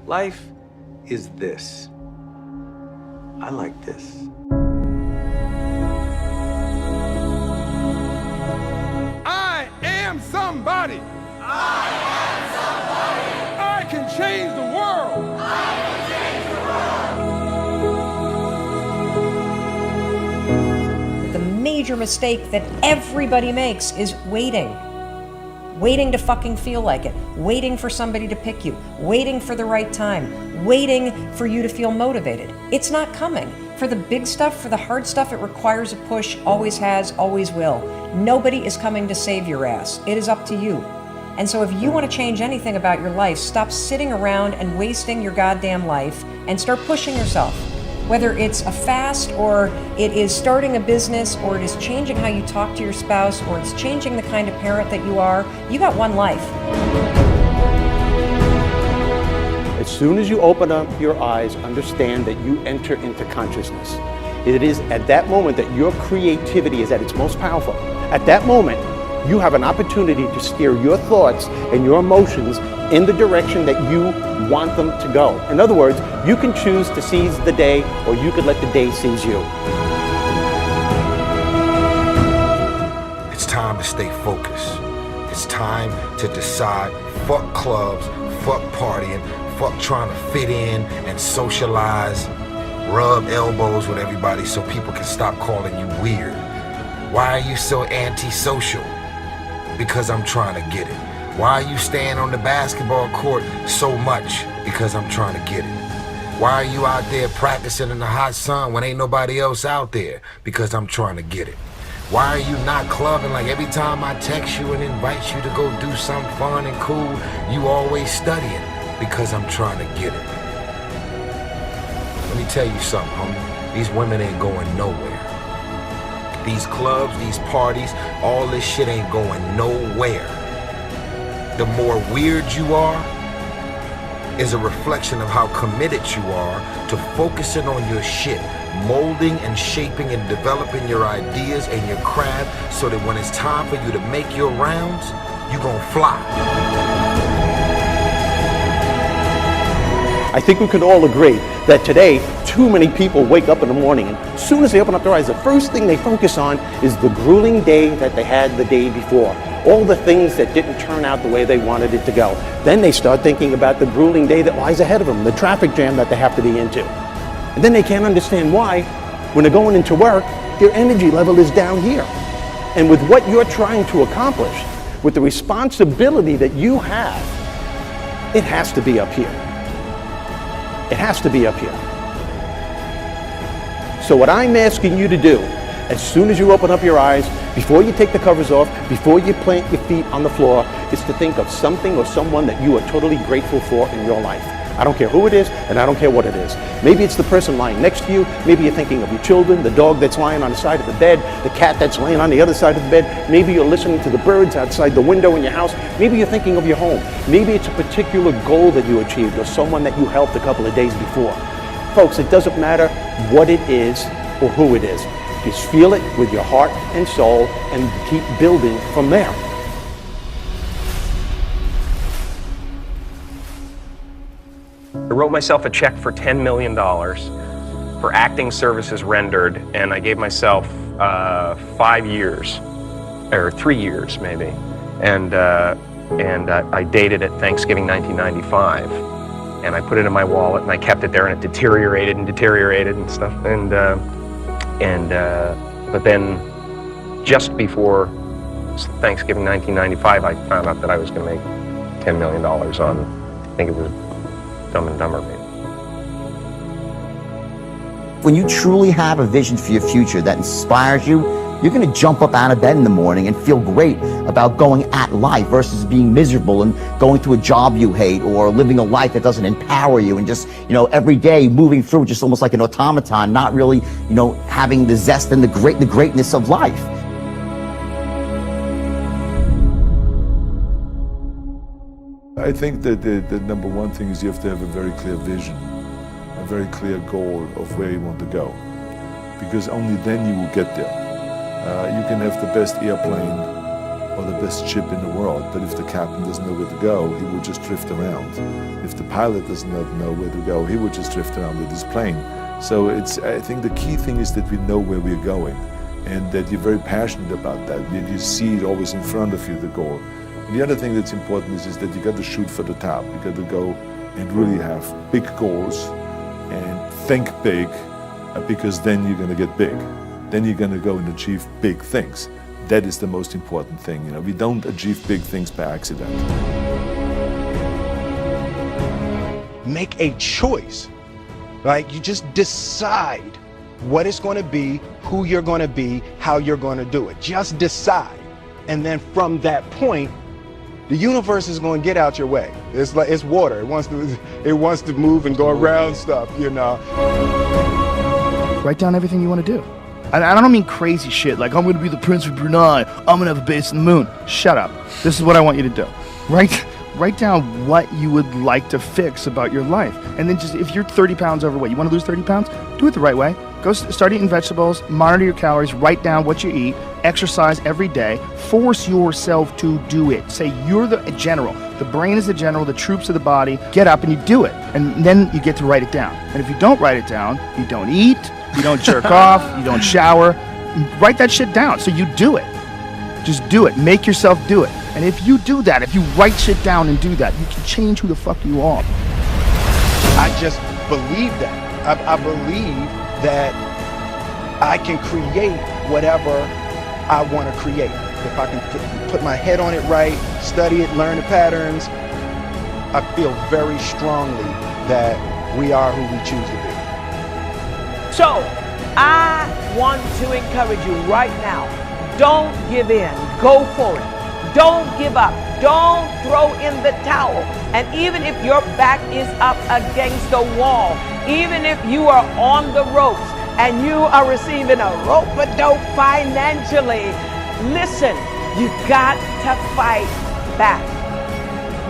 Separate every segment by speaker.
Speaker 1: Life is this. I like this.
Speaker 2: I am somebody. I am somebody. I can change the world. I can change the world.
Speaker 3: The major mistake that everybody makes is waiting. Waiting to fucking feel like it. Waiting for somebody to pick you. Waiting for the right time. Waiting for you to feel motivated. It's not coming. For the big stuff, for the hard stuff, it requires a push, always has, always will. Nobody is coming to save your ass. It is up to you. And so if you want to change anything about your life, stop sitting around and wasting your goddamn life and start pushing yourself. Whether it's a fast, or it is starting a business, or it is changing how you talk to your spouse, or it's changing the kind of parent that you are, you got one life.
Speaker 4: As soon as you open up your eyes, understand that you enter into consciousness. It is at that moment that your creativity is at its most powerful. At that moment, you have an opportunity to steer your thoughts and your emotions in the direction that you want them to go. In other words, you can choose to seize the day, or you could let the day seize you.
Speaker 5: It's time to stay focused. It's time to decide, fuck clubs, fuck partying, fuck trying to fit in and socialize, rub elbows with everybody so people can stop calling you weird. Why are you so antisocial? Because I'm trying to get it. Why are you staying on the basketball court so much? Because I'm trying to get it. Why are you out there practicing in the hot sun when ain't nobody else out there? Because I'm trying to get it. Why are you not clubbing like every time I text you and invite you to go do something fun and cool, you always studying? Because I'm trying to get it. Let me tell you something, homie. These women ain't going nowhere. These clubs, these parties, all this shit ain't going nowhere. The more weird you are is a reflection of how committed you are to focusing on your shit, molding and shaping and developing your ideas and your craft so that when it's time for you to make your rounds, you gonna fly.
Speaker 4: I think we can all agree that today, too many people wake up in the morning and as soon as they open up their eyes, the first thing they focus on is the grueling day that they had the day before. All the things that didn't turn out the way they wanted it to go. Then they start thinking about the grueling day that lies ahead of them, the traffic jam that they have to be into. And then they can't understand why, when they're going into work, their energy level is down here. And with what you're trying to accomplish, with the responsibility that you have, it has to be up here. It has to be up here. So what I'm asking you to do, as soon as you open up your eyes, before you take the covers off, before you plant your feet on the floor, is to think of something or someone that you are totally grateful for in your life. I don't care who it is, and I don't care what it is. Maybe it's the person lying next to you. Maybe you're thinking of your children, the dog that's lying on the side of the bed, the cat that's laying on the other side of the bed. Maybe you're listening to the birds outside the window in your house. Maybe you're thinking of your home. Maybe it's a particular goal that you achieved or someone that you helped a couple of days before. Folks, it doesn't matter what it is or who it is. Just feel it with your heart and soul and keep building from there.
Speaker 6: I wrote myself a check for $10 million for acting services rendered, and I gave myself 5 years, or 3 years maybe, and I dated it Thanksgiving 1995, and I put it in my wallet, and I kept it there, and it deteriorated and stuff, but then just before Thanksgiving 1995, I found out that I was going to make $10 million on, I think it was Dumb and Dumber, maybe.
Speaker 7: When you truly have a vision for your future that inspires you, you're going to jump up out of bed in the morning and feel great about going at life versus being miserable and going to a job you hate or living a life that doesn't empower you and just, every day moving through just almost like an automaton, not really, having the zest and the greatness of life.
Speaker 8: I think that the number one thing is you have to have a very clear vision, a very clear goal of where you want to go, because only then you will get there. You can have the best airplane, or the best ship in the world, but if the captain doesn't know where to go, he will just drift around. If the pilot doesn't know where to go, he will just drift around with his plane. So I think the key thing is that we know where we're going, and that you're very passionate about that. You see it always in front of you, the goal. And the other thing that's important is that you got to shoot for the top. You got to go and really have big goals and think big, because then you're going to get big. Then you're going to go and achieve big things. That is the most important thing. You know, we don't achieve big things by accident.
Speaker 9: Make a choice. Like, you just decide what it's going to be, who you're going to be, how you're going to do it. Just decide. And then from that point, the universe is going to get out your way. It's like, it's water. It wants to move and go around stuff, you know.
Speaker 10: Write down everything you want to do. And I don't mean crazy shit like, I'm going to be the Prince of Brunei, I'm going to have a base on the moon. Shut up. This is what I want you to do. Write down what you would like to fix about your life. And then just, if you're 30 pounds overweight, you want to lose 30 pounds? Do it the right way. Go start eating vegetables, monitor your calories, write down what you eat, exercise every day, force yourself to do it. Say you're the general. The brain is the general, the troops of the body. Get up and you do it. And then you get to write it down. And if you don't write it down, you don't eat, you don't jerk off, you don't shower. Write that shit down so you do it. Just do it. Make yourself do it. And if you do that, if you write shit down and do that, you can change who the fuck you are.
Speaker 9: I just believe that. I believe that I can create whatever I want to create. If I can put my head on it right, study it, learn the patterns, I feel very strongly that we are who we choose to be.
Speaker 11: So, I want to encourage you right now, don't give in, go for it. Don't give up, don't throw in the towel. And even if your back is up against the wall, even if you are on the ropes and you are receiving a rope-a-dope financially, listen, you got to fight back.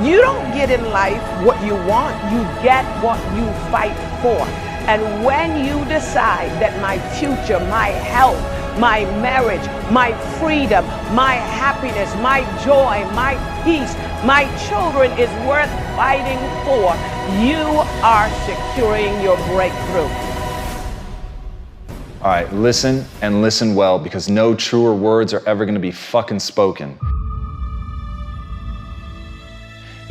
Speaker 11: You don't get in life what you want, you get what you fight for. And when you decide that my future, my health, my marriage, my freedom, my happiness, my joy, my peace, my children is worth fighting for, you are securing your breakthrough.
Speaker 12: All right, listen and listen well, because no truer words are ever gonna be fucking spoken.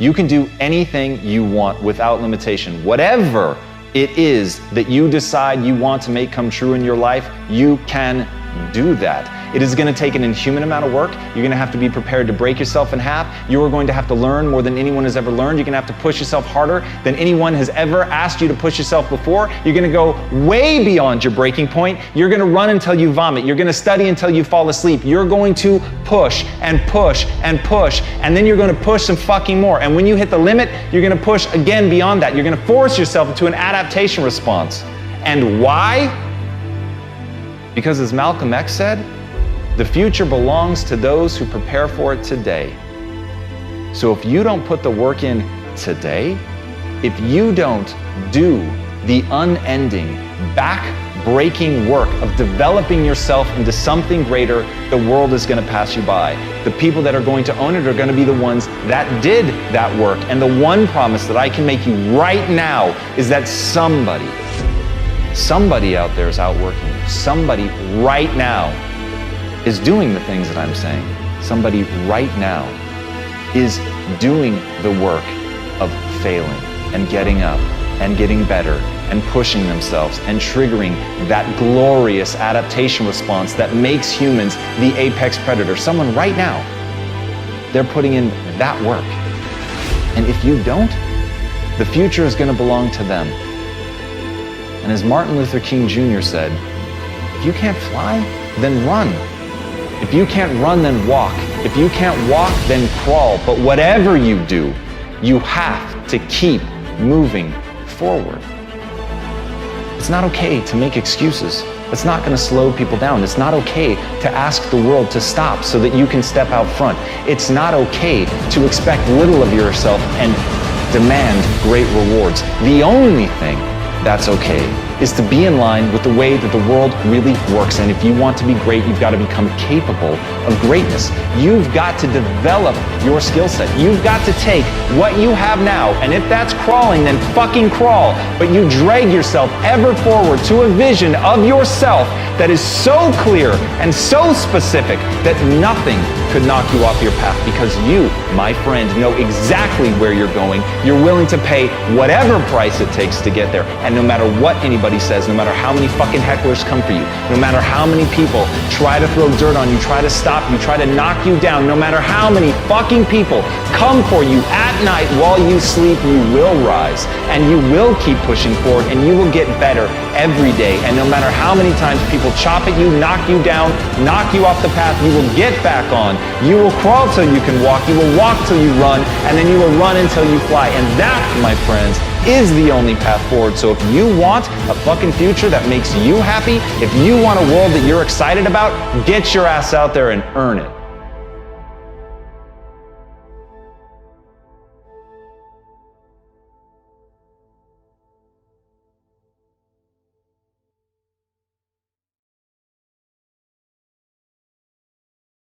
Speaker 12: You can do anything you want without limitation. Whatever it is that you decide you want to make come true in your life, you can do that. It is going to take an inhuman amount of work. You're going to have to be prepared to break yourself in half. You are going to have to learn more than anyone has ever learned. You're going to have to push yourself harder than anyone has ever asked you to push yourself before. You're going to go way beyond your breaking point. You're going to run until you vomit. You're going to study until you fall asleep. You're going to push and push and push, and then you're going to push some fucking more. And when you hit the limit, you're going to push again beyond that. You're going to force yourself into an adaptation response. And why? Because as Malcolm X said, the future belongs to those who prepare for it today. So if you don't put the work in today, if you don't do the unending, back-breaking work of developing yourself into something greater, the world is going to pass you by. The people that are going to own it are going to be the ones that did that work. And the one promise that I can make you right now is that somebody out there is outworking you. Somebody right now is doing the things that I'm saying. Somebody right now is doing the work of failing and getting up and getting better and pushing themselves and triggering that glorious adaptation response that makes humans the apex predator. Someone right now, they're putting in that work. And if you don't, the future is going to belong to them. And as Martin Luther King Jr. said, if you can't fly, then run. If you can't run, then walk. If you can't walk, then crawl. But whatever you do, you have to keep moving forward. It's not okay to make excuses. It's not going to slow people down. It's not okay to ask the world to stop so that you can step out front. It's not okay to expect little of yourself and demand great rewards. The only thing that's okay, is to be in line with the way that the world really works. And if you want to be great, you've got to become capable of greatness. You've got to develop your skill set. You've got to take what you have now, and if that's crawling, then fucking crawl. But you drag yourself ever forward to a vision of yourself that is so clear and so specific that nothing could knock you off your path, because you, my friend, know exactly where you're going. You're willing to pay whatever price it takes to get there. And no matter what anybody says, no matter how many fucking hecklers come for you, no matter how many people try to throw dirt on you, try to stop you, try to knock you down, no matter how many fucking people come for you at night while you sleep, you will rise and you will keep pushing forward and you will get better every day. And no matter how many times people chop at you, knock you down, knock you off the path, you will get back on. You will crawl till you can walk, you will walk till you run, and then you will run until you fly. And that, my friends, is the only path forward. So if you want a fucking future that makes you happy, if you want a world that you're excited about, get your ass out there and earn it.